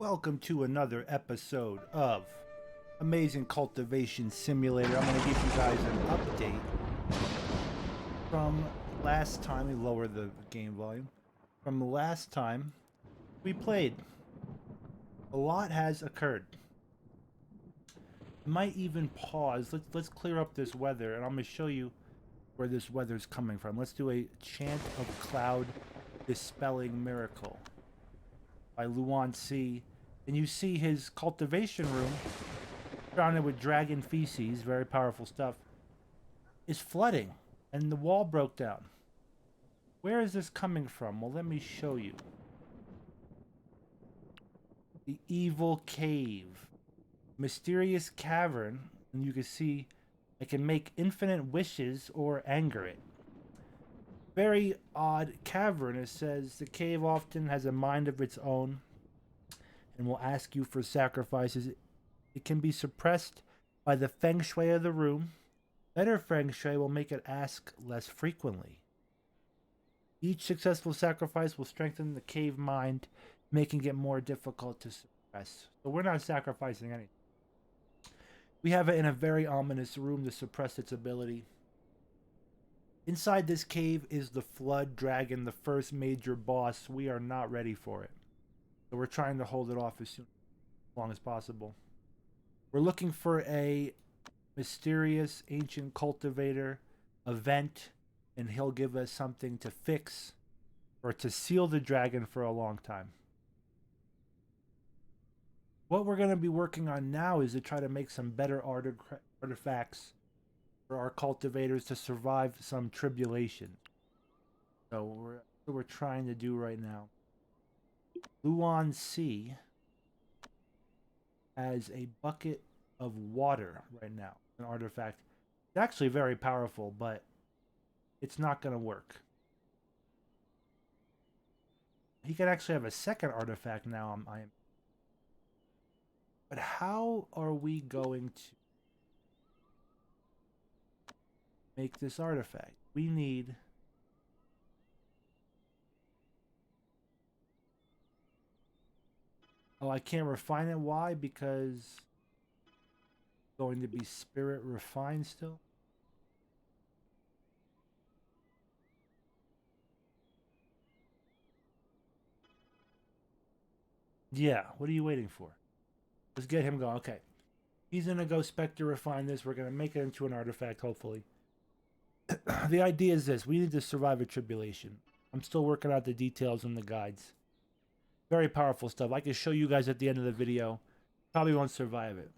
Welcome to another episode of Amazing Cultivation Simulator. I'm going to give you guys an update from last time. We lowered the game volume. From the last time we played. A lot has occurred. Might even pause. Let's clear up this weather, and I'm going to show you where this weather's coming from. Let's do a Chant of Cloud Dispelling Miracle by Luan C. And you see his cultivation room, surrounded with dragon feces, very powerful stuff, is flooding, and the wall broke down. Where is this coming from? Well, let me show you. The Evil Cave. Mysterious cavern, and you can see it can make infinite wishes or anger it. Very odd cavern. It says the cave often has a mind of its own and will ask you for sacrifices. It can be suppressed by the feng shui of the room. Better feng shui will make it ask less frequently. Each successful sacrifice will strengthen the cave mind, making it more difficult to suppress. So we're not sacrificing anything. We have it in a very ominous room to suppress its ability. Inside this cave is the Flood Dragon, the first major boss. We are not ready for it. So we're trying to hold it off as long as possible. We're looking for a mysterious ancient cultivator event, and he'll give us something to fix or to seal the dragon for a long time. What we're going to be working on now is to try to make some better artifacts for our cultivators to survive some tribulation. So we're trying to do right now. Luan C has a bucket of water right now, an artifact. It's actually very powerful, but it's not going to work. He could actually have a second artifact now. But how are we going to make this artifact? We need I can't refine it. Why? Because it's going to be spirit refined still. Yeah, what are you waiting for? Let's get him going. Okay. He's going to go Spectre refine this. We're going to make it into an artifact, hopefully. The idea is this. We need to survive a tribulation. I'm still working out the details and the guides. Very powerful stuff. I can show you guys at the end of the video. Probably won't survive it.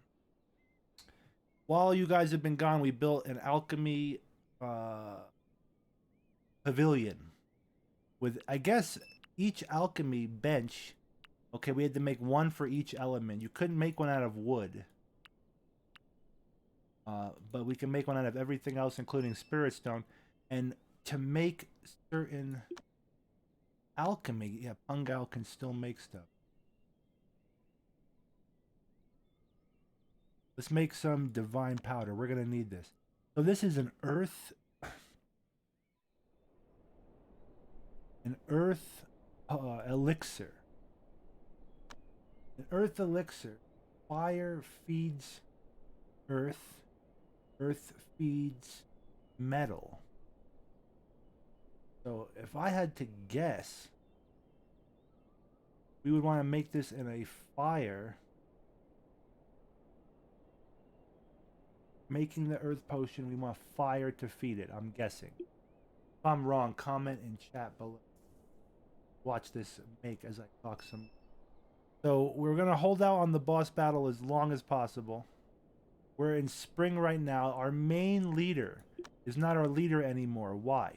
While you guys have been gone, we built an alchemy pavilion with, I guess, each alchemy bench. Okay, we had to make one for each element. You couldn't make one out of wood. But we can make one out of everything else, including spirit stone. And to make certain alchemy, yeah, Pungal can still make stuff. Let's make some divine powder. We're going to need this. So this is an earth elixir. An earth elixir. Fire feeds earth. Earth feeds metal. So if I had to guess, we would want to make this in a fire. Making the earth potion, we want fire to feed it, I'm guessing. If I'm wrong, comment in chat below. Watch this make as I talk some. So we're going to hold out on the boss battle as long as possible. We're in spring right now. Our main leader is not our leader anymore. Why?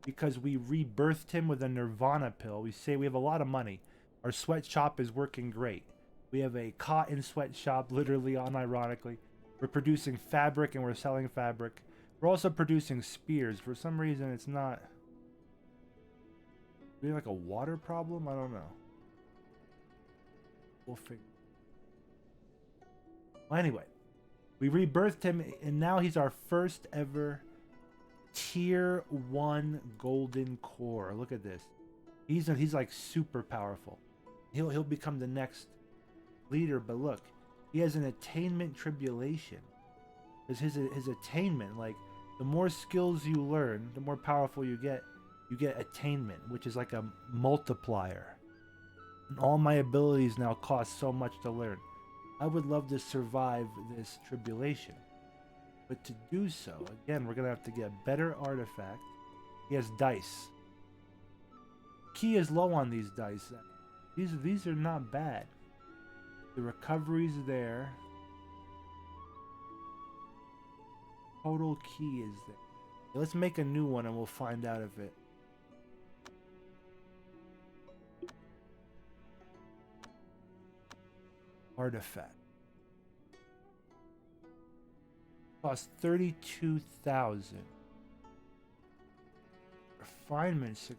Because we rebirthed him with a Nirvana pill. We say we have a lot of money. Our sweatshop is working great. We have a cotton sweatshop, literally, unironically. We're producing fabric and we're selling fabric. We're also producing spears. For some reason, it's not. Do we have like a water problem? I don't know. We'll figure. Well, anyway, we rebirthed him, and now he's our first ever Tier 1 golden core. Look at this. He's like super powerful. He'll become the next leader. But look, he has an attainment tribulation. Because his attainment, like the more skills you learn, the more powerful you get attainment, which is like a multiplier. And all my abilities now cost so much to learn. I would love to survive this tribulation. But to do so, again, we're going to have to get better artifact. He has dice. Key is low on these dice. These are not bad. The recovery's there. Total key is there. Let's make a new one and we'll find out if it. Artifact. Cost 32,000. Refinement 6.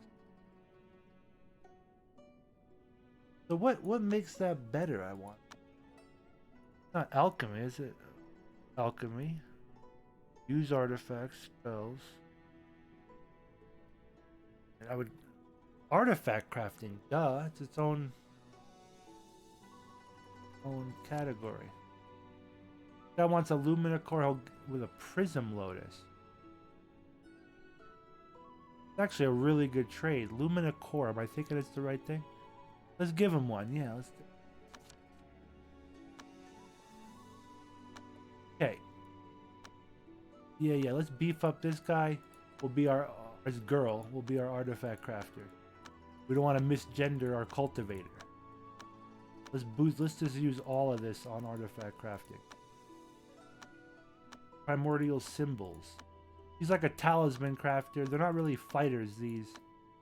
So what makes that better? I want. Not alchemy, is it? Alchemy. Use artifacts, spells. And I would artifact crafting. Duh, it's its own category. Guy wants a Lumina core with a Prism Lotus. It's actually a really good trade. Lumina core. Am I thinking it's the right thing? Let's give him one. Yeah, let's. Okay. Yeah. Let's beef up this guy. Will be his girl. Will be our artifact crafter. We don't want to misgender our cultivator. Let's just use all of this on artifact crafting. Primordial symbols. He's like a talisman crafter. They're not really fighters.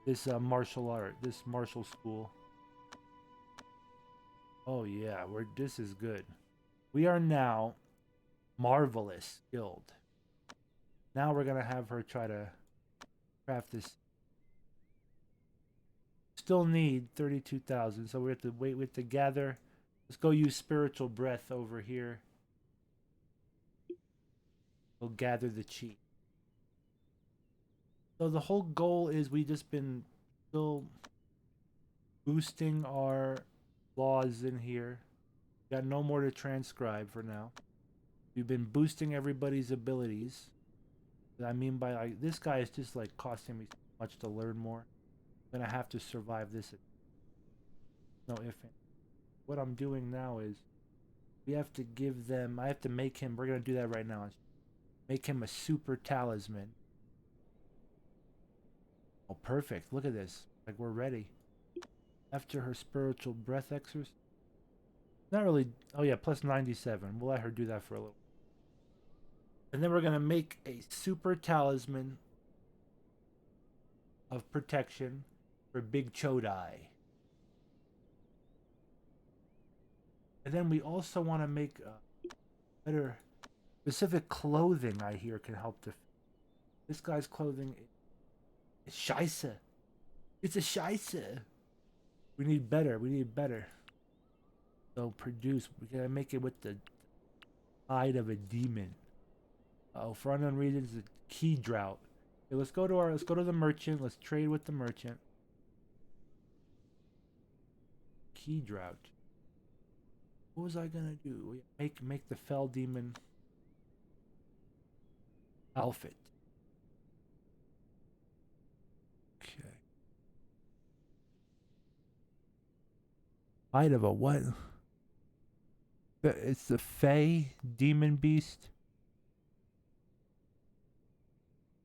This martial art, this martial school. Oh yeah, this is good. We are now marvelous skilled. Now we're gonna have her try to craft this. Still need 32,000, so we have to wait. We have to gather. Let's go use spiritual breath over here. We'll gather the chi. So the whole goal is we just been still boosting our laws in here. Got no more to transcribe for now. We've been boosting everybody's abilities. I mean by like this guy is just like costing me so much to learn more. I'm gonna have to survive this. No if. What I'm doing now is we have to give them. I have to make him. We're gonna do that right now. Make him a super talisman. Oh, perfect. Look at this. Like, we're ready. After her spiritual breath exercise. Not really. Oh, yeah, plus 97. We'll let her do that for a little. And then we're going to make a super talisman of protection for Big Chodai. And then we also want to make better specific clothing, I hear, can help to. This guy's clothing is scheisse. It's a scheisse. We need better. We need better. So produce. We gotta make it with the hide of a demon. Oh, for unknown reasons, the key drought. Okay, let's go to the merchant. Let's trade with the merchant. Key drought. What was I gonna do? Make the fell demon outfit. Okay. Hide of a what? It's the Fey demon beast.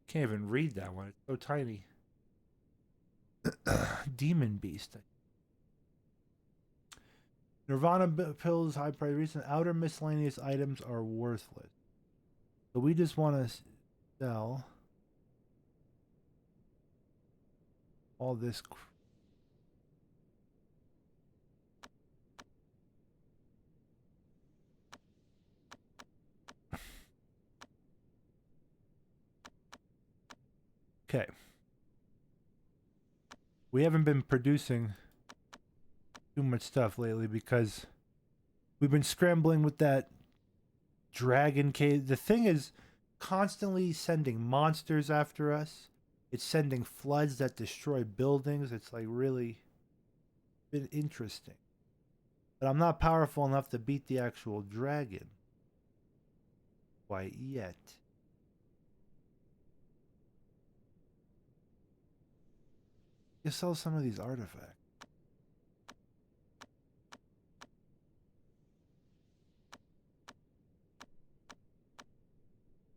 Can't even read that one. It's so tiny. Demon beast. Nirvana pills, high price. Recent outer miscellaneous items are worthless. So we just want to sell all this. Okay. We haven't been producing too much stuff lately because we've been scrambling with that dragon cave. The thing is constantly sending monsters after us. It's sending floods that destroy buildings. It's like really been interesting. But I'm not powerful enough to beat the actual dragon. Quite yet. You sell some of these artifacts.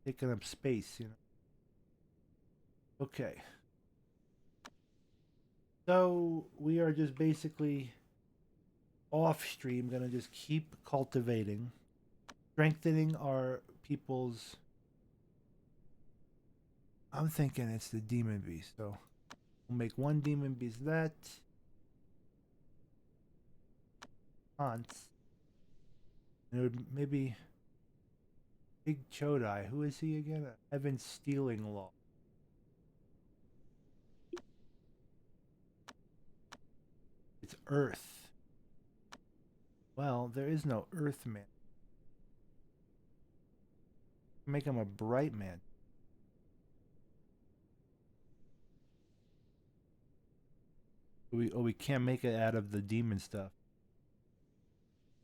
Taking up space, you know. Okay. So we are just basically off stream gonna just keep cultivating, strengthening our people's. I'm thinking it's the demon beast, so we'll make one demon beast that haunts. And it would maybe Big Chodai. Who is he again? Heaven Stealing Law. It's Earth. Well, there is no Earth man. Make him a bright man. We can't make it out of the demon stuff.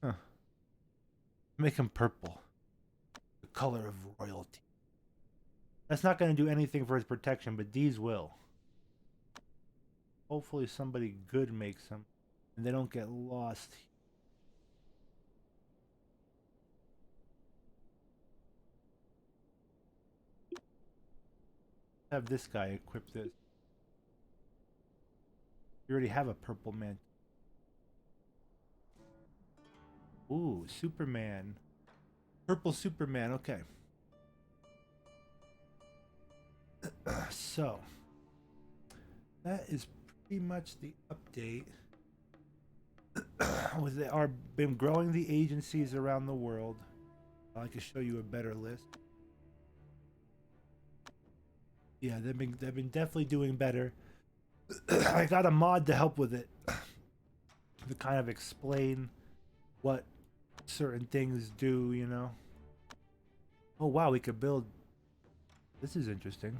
Huh. Make him purple. The color of royalty. That's not going to do anything for his protection, but these will. Hopefully somebody good makes them and they don't get lost. Have this guy equip this. You already have a purple man. Ooh, Superman. Purple Superman, okay. So, that is pretty much the update. With been growing the agencies around the world. I can show you a better list. Yeah, they've been definitely doing better. I got a mod to help with it to kind of explain what certain things do, you know. Oh wow, we could build. This is interesting.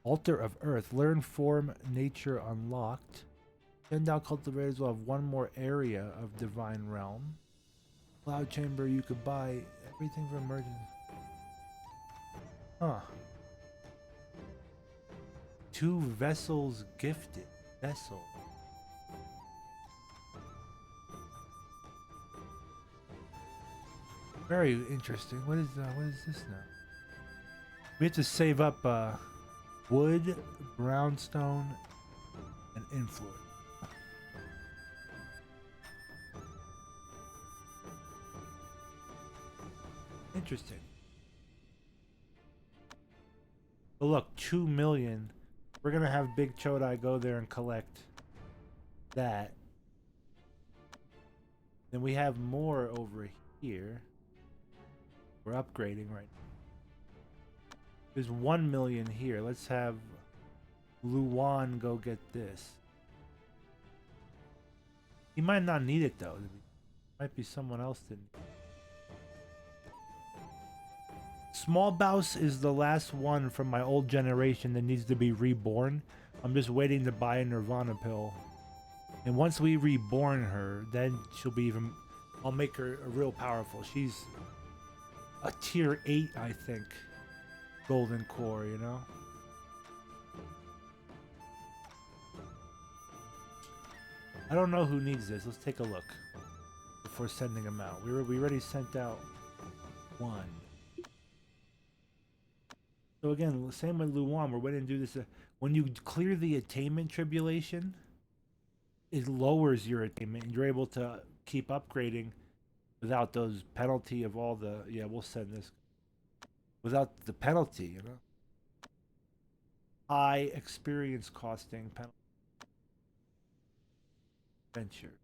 Altar of Earth. Learn form nature unlocked. Shendao cultivators will have one more area of Divine Realm. Cloud Chamber, you could buy everything from emergence. Huh. 2 vessels gifted. Vessel. Very interesting. What is this now? We have to save up wood, brownstone, and influence. Interesting. But look, 2 million. We're gonna have Big Chodai go there and collect that. Then we have more over here. We're upgrading right now. There's 1 million here. Let's have Luan go get this. He might not need it though. Might be someone else that needs it. Small Bouse is the last one from my old generation that needs to be reborn. I'm just waiting to buy a Nirvana pill. And once we reborn her, then she'll be even... I'll make her real powerful. She's a tier 8, I think. Golden core, you know? I don't know who needs this. Let's take a look before sending them out. We already sent out 1. So again, same with Luan, we're waiting to do this. When you clear the attainment tribulation, it lowers your attainment, and you're able to keep upgrading without those penalty of all the... Yeah, we'll send this. Without the penalty, you know? High experience costing penalty. Venture.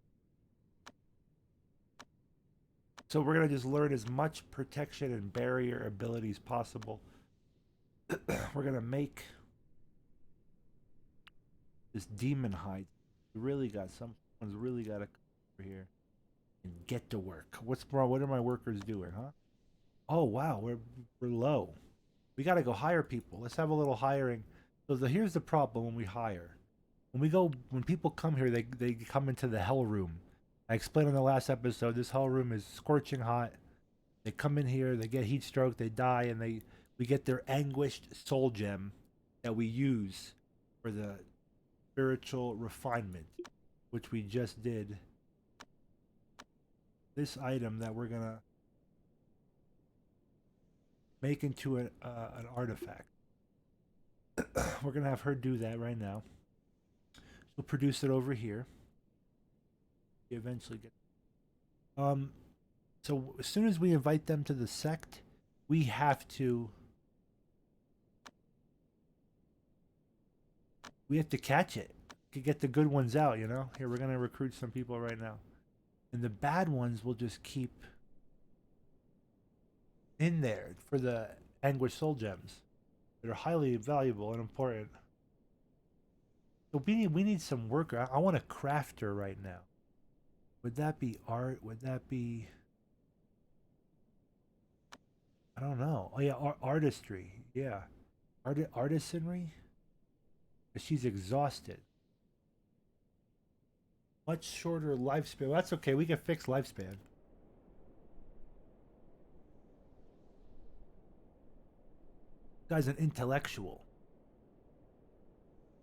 So we're going to just learn as much protection and barrier abilities possible. We're gonna make this demon hide. Someone's really got to come over here and get to work. What's wrong? What are my workers doing, huh? Oh wow, we're low. We gotta go hire people. Let's have a little hiring. So here's the problem when we hire. When people come here, they come into the hell room. I explained in the last episode, this whole room is scorching hot. They come in here, they get heat stroke, they die, and we get their anguished soul gem that we use for the spiritual refinement, which we just did. This item that we're gonna make into an artifact. We're gonna have her do that right now. She'll produce it over here. We eventually get. So as soon as we invite them to the sect, we have to catch it to get the good ones out. You know. Here we're gonna recruit some people right now, and the bad ones will just keep in there for the anguished soul gems. They're highly valuable and important. So we need some worker. I want a crafter right now. Would that be art? Would that be? I don't know. Oh yeah, artistry. Yeah, artisanry. She's exhausted. Much shorter lifespan. Well, that's okay. We can fix lifespan. Guy's an intellectual.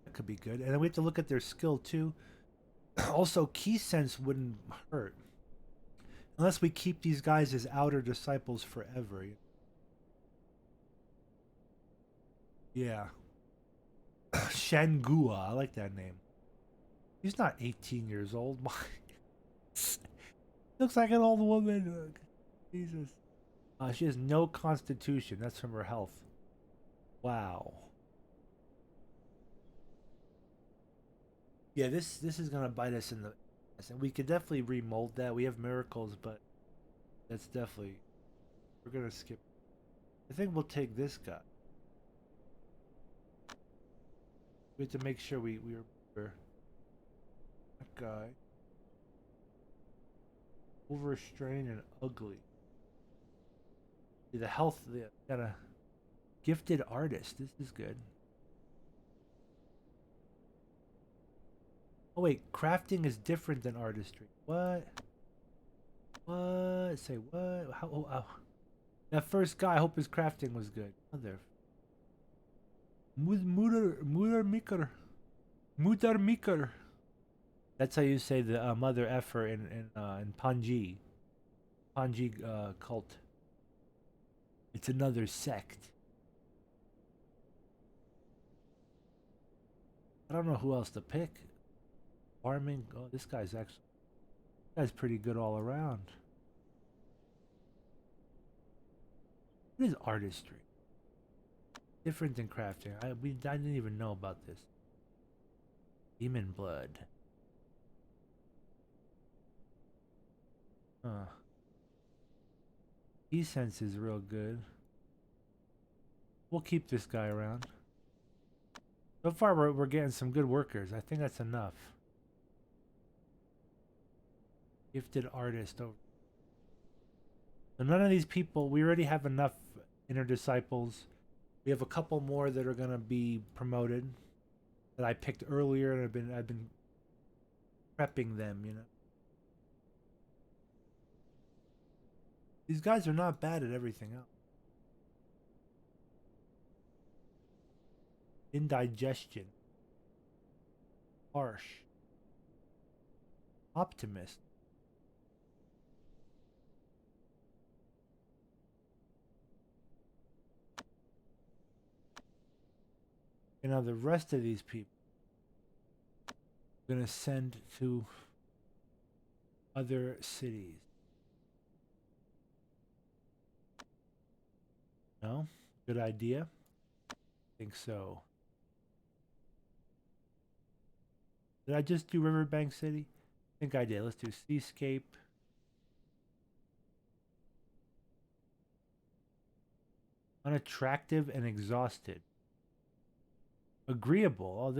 That could be good. And then we have to look at their skill too. Also, key sense wouldn't hurt. Unless we keep these guys as outer disciples forever. Yeah. Shangua. I like that name. He's not 18 years old. Looks like an old woman. Jesus. She has no constitution. That's from her health. Wow. Yeah, this is gonna bite us in the ass, and we could definitely remold that. We have miracles, but that's definitely we're gonna skip. I think we'll take this guy. We have to make sure we're that guy overstrained and ugly. The health, got a gifted artist. This is good. Oh wait, crafting is different than artistry. What? What? Say what? How? Oh. That first guy, I hope his crafting was good. Mother. Mutter Miker. That's how you say the mother effer in Panji. Panji cult. It's another sect. I don't know who else to pick. Farming. Oh, this guy's pretty good all around. What is artistry? Different than crafting. I didn't even know about this. Demon blood. Huh. E-sense is real good. We'll keep this guy around. So far, we're getting some good workers. I think that's enough. Gifted artist over. So none of these people. We already have enough inner disciples. We have a couple more that are gonna be promoted that I picked earlier, and I've been prepping them. You know. These guys are not bad at everything else. Indigestion. Harsh. Optimist. And now the rest of these people I'm gonna send to other cities. No? Good idea? I think so. Did I just do Riverbank City? I think I did. Let's do Seascape. Unattractive and exhausted. Agreeable. Oh,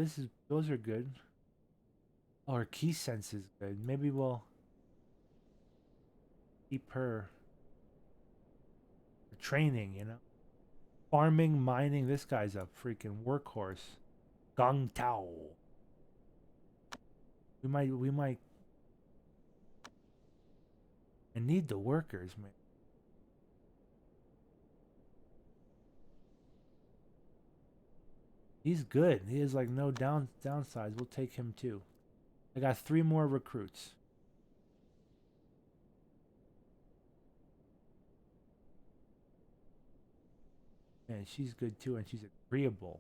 those are good. Oh, her key sense is good. Maybe we'll keep her for training, you know? Farming, mining. This guy's a freaking workhorse. Gong Tao. We might I need the workers, man. He's good. He has like no downsides. We'll take him too. I got 3 more recruits. And she's good too, and she's agreeable.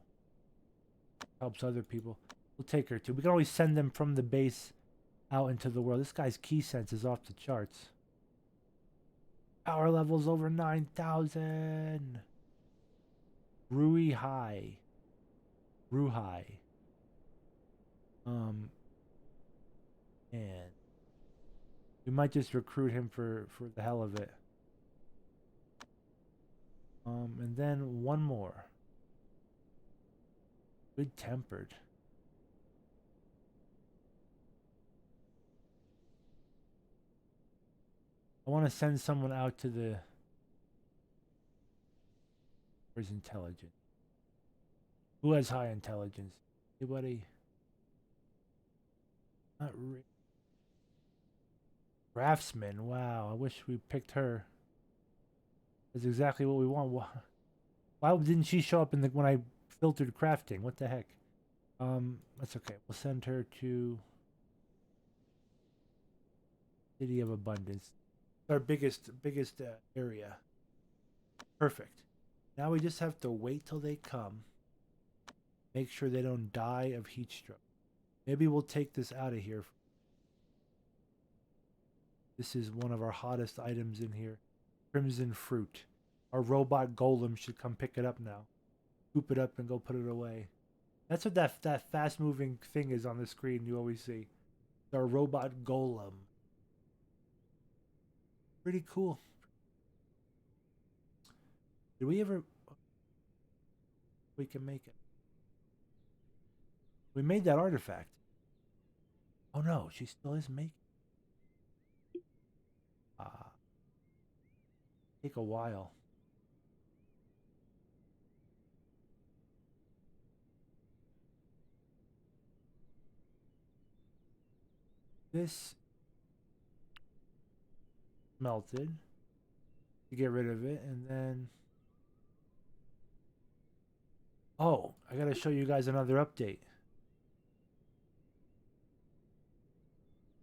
Helps other people. We'll take her too. We can always send them from the base out into the world. This guy's key sense is off the charts. Power levels over 9,000. Rui high. Ruhai. And we might just recruit him for the hell of it. And then one more. Good tempered. I want to send someone out to the. Where's intelligence? Who has high intelligence? Anybody? Not really. Craftsman. Wow, I wish we picked her. That's exactly what we want. Why didn't she show up in the when I filtered crafting? What the heck? That's okay. We'll send her to City of Abundance. Our biggest area. Perfect. Now we just have to wait till they come. Make sure they don't die of heat stroke. Maybe we'll take this out of here. This is one of our hottest items in here. Crimson fruit. Our robot golem should come pick it up now. Scoop it up and go put it away. That's what that fast moving thing is on the screen you always see. It's our robot golem. Pretty cool. Did we ever... We can make it. We made that artifact. Oh no, she still is making. Take a while. This melted to get rid of it, and then oh, I gotta show you guys another update.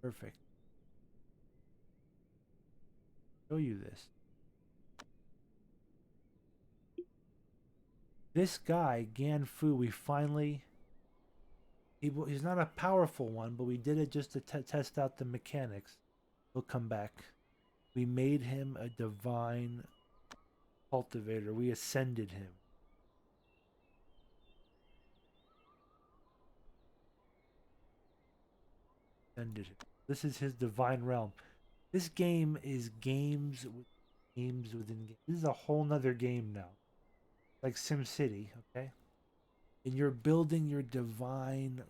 Perfect. Show you this. This guy, Ganfu, we finally... He's not a powerful one, but we did it just to test out the mechanics. He'll come back. We made him a divine cultivator. We ascended him. This is his divine realm. This game is games within games. This is a whole nother game now. Like SimCity, okay? And you're building your divine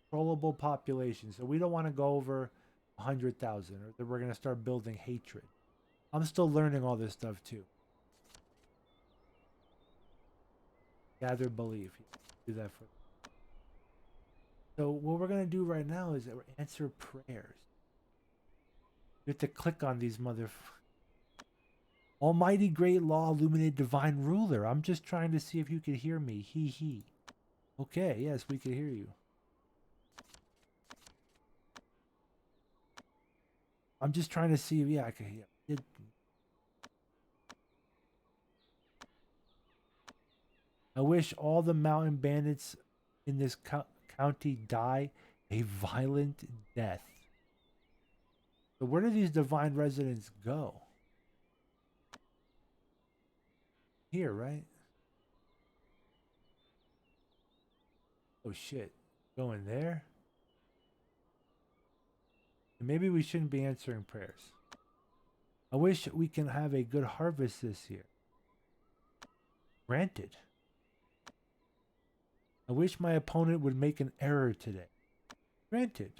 controllable population. So we don't want to go over 100,000 or that we're going to start building hatred. I'm still learning all this stuff too. Gather belief. Do that for. So what we're going to do right now is answer prayers. You have to click on these Almighty great law, illuminated divine ruler. I'm just trying to see if you could hear me. He. Okay, yes, we can hear you. I'm just trying to see if, yeah, I can hear. I wish all the mountain bandits in this county die a violent death. So where do these divine residents go? Here, right? Oh shit. Going there? Maybe we shouldn't be answering prayers. I wish we can have a good harvest this year. Granted. I wish my opponent would make an error today. Granted.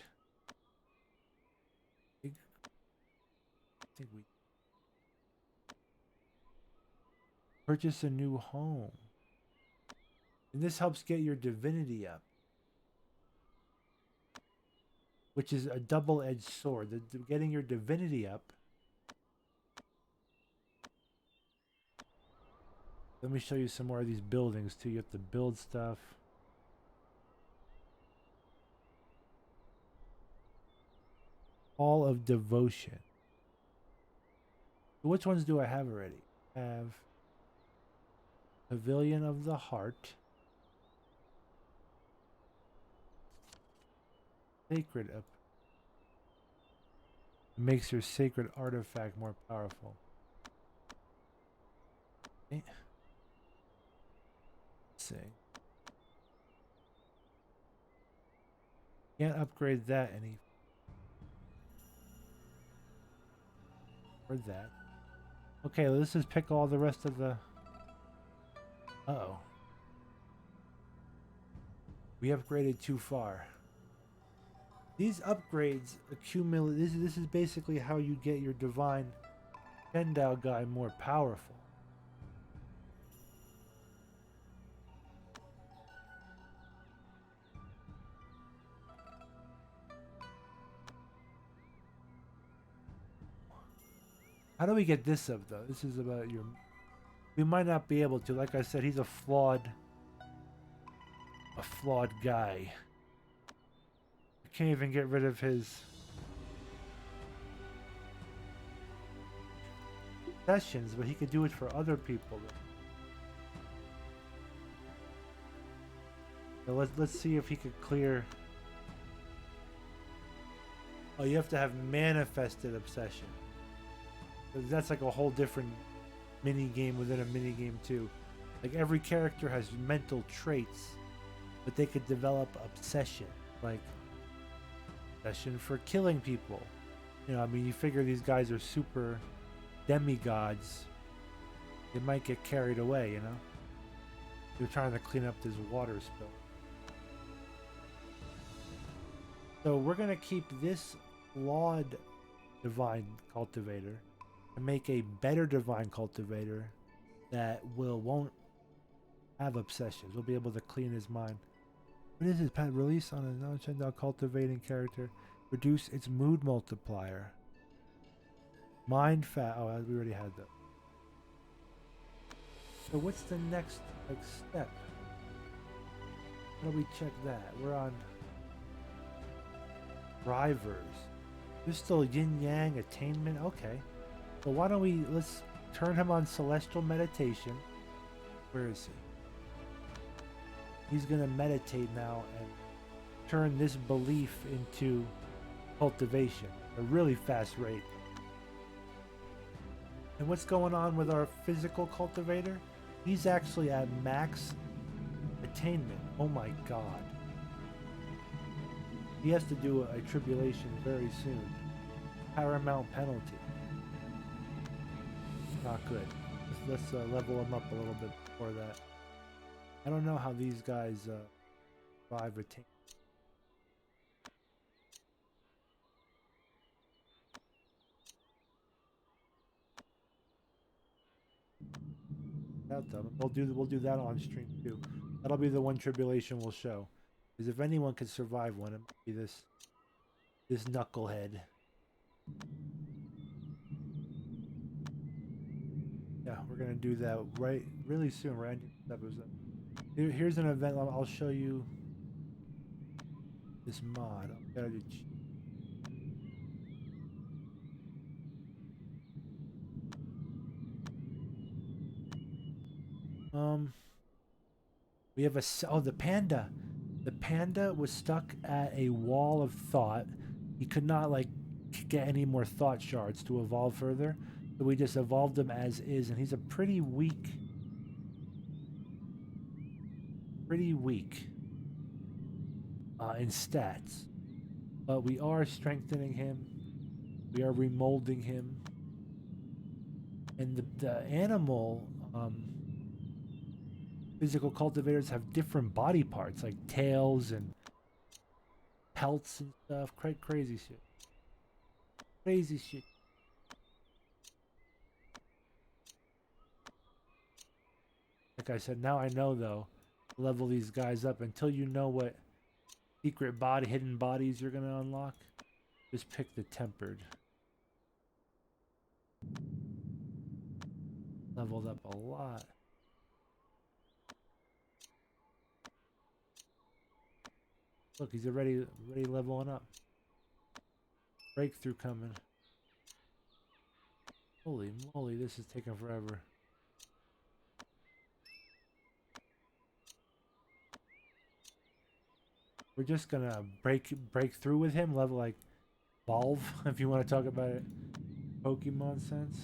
I think we purchase a new home. And this helps get your divinity up, which is a double-edged sword. Getting your divinity up. Let me show you some more of these buildings too. You have to build stuff. Hall of Devotion. So which ones do I have already? I have Pavilion of the Heart. Sacred up. It makes your sacred artifact more powerful. Okay. Let's see. Can't upgrade that any. Or that. Okay, let's just pick all the rest of the... Uh-oh. We upgraded too far. These upgrades accumulate... This is basically how you get your divine Shendao guy more powerful. How do we get this up, though? This is about your... We might not be able to. Like I said, he's a flawed guy. I can't even get rid of his sessions, but he could do it for other people. So let's see if he could clear... Oh, you have to have manifested obsession. That's like a whole different mini game within a mini game too. Like every character has mental traits, but they could develop obsession, like obsession for killing people. You know, I mean, you figure these guys are super demigods. They might get carried away, you know. They're trying to clean up this water spill. So we're gonna keep this flawed divine cultivator and make a better divine cultivator that won't have obsessions. We'll be able to clean his mind. What is his pet release on a non-Shendao cultivating character? Reduce its mood multiplier. Mind fat. Oh, we already had that. So what's the next step? How do we check that? We're on drivers. There's still yin yang attainment. Okay. So why don't let's turn him on celestial meditation. Where is he? He's gonna meditate now and turn this belief into cultivation at a really fast rate. And what's going on with our physical cultivator? He's actually at max attainment. Oh my god. He has to do a tribulation very soon. Paramount penalty. Not good. Let's level him up a little bit before that. I don't know how these guys survive retain. We'll do that on stream too. That'll be the one tribulation we'll show. Because if anyone could survive one, it might be this knucklehead. Yeah, we're gonna do that really soon. We're ending this episode. Here's an event. I'll show you this mod. Gotta do we have the panda. The panda was stuck at a wall of thought. He could not like get any more thought shards to evolve further. So we just evolved him as is, and he's a pretty weak in stats. But we are strengthening him. We are remolding him. And the animal physical cultivators have different body parts, like tails and pelts and stuff. Crazy shit. Crazy shit. Like I said, now I know though, level these guys up until you know what secret body, hidden bodies you're gonna unlock. Just pick the tempered. Leveled up a lot. Look, he's already leveling up. Breakthrough coming. Holy moly, this is taking forever. We're just gonna break through with him, level like Volve, if you want to talk about it Pokemon sense.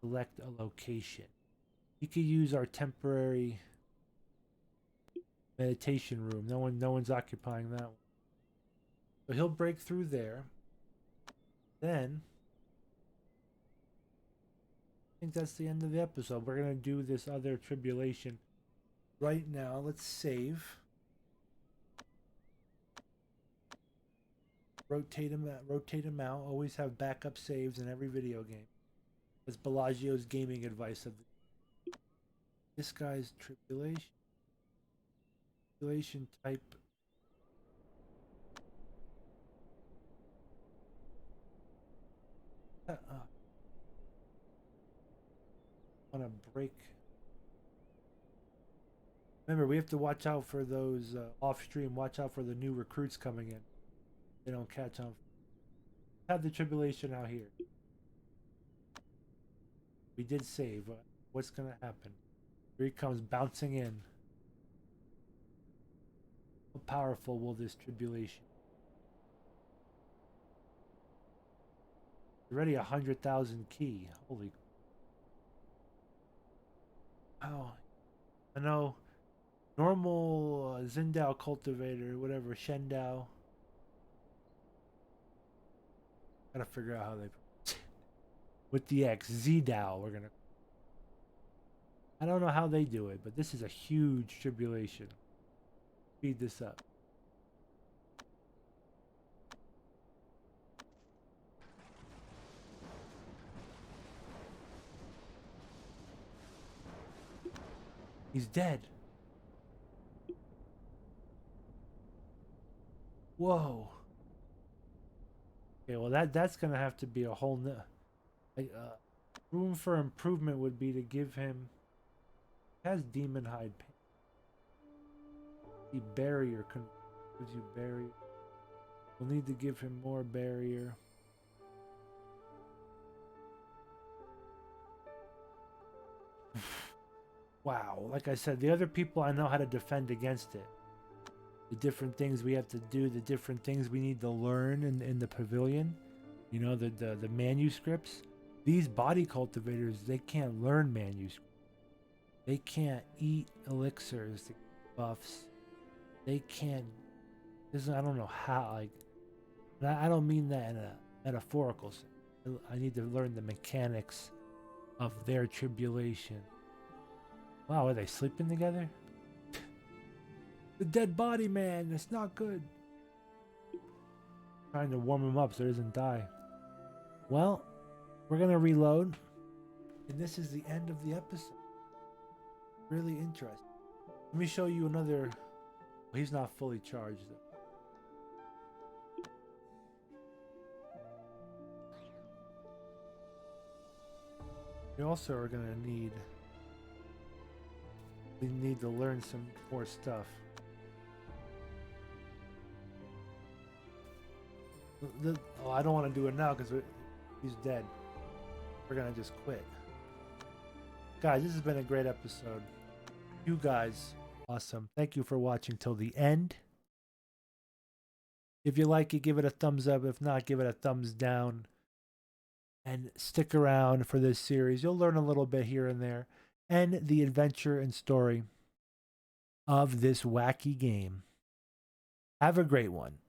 Select a location. You could use our temporary meditation room. No one's occupying that one. So he'll break through there. Then I think that's the end of the episode. We're gonna do this other tribulation right now. Let's save. Rotate him out. Always have backup saves in every video game. That's Bellagio's gaming advice of this guy's tribulation. Tribulation type. I want to break. Remember, we have to watch out for those off stream. Watch out for the new recruits coming in. They don't catch on. Have the tribulation out here. We did save. What's gonna happen? Here he comes bouncing in. How powerful will this tribulation? Already 100,000 key. Holy. Oh, I know. Normal Shendao cultivator, whatever, Shendao. Gotta figure out how they with the X, Zdao, we're gonna. I don't know how they do it, but this is a huge tribulation. Speed this up. He's dead. Whoa. Okay, well that's gonna have to be a whole room for improvement would be to give him. Has demon hide pain. The barrier gives you barrier. We'll need to give him more barrier. Wow, like I said, the other people I know how to defend against it. The different things we have to do, the different things we need to learn in the pavilion. You know, the manuscripts. These body cultivators, they can't learn manuscripts. They can't eat elixirs to get buffs. They can't. I don't know how. Like, I don't mean that in a metaphorical sense. I need to learn the mechanics of their tribulation. Wow, are they sleeping together? The dead body man. It's not good. Trying to warm him up so he doesn't die. Well, we're gonna reload, and this is the end of the episode. Really interesting. Let me show you another. Well, he's not fully charged though. We also are gonna need. We need to learn some more stuff. Oh, I don't want to do it now because he's dead. We're gonna just quit. Guys, this has been a great episode. You guys, awesome. Thank you for watching till the end. If you like it, give it a thumbs up. If not, give it a thumbs down. And stick around for this series. You'll learn a little bit here and there. And the adventure and story of this wacky game. Have a great one.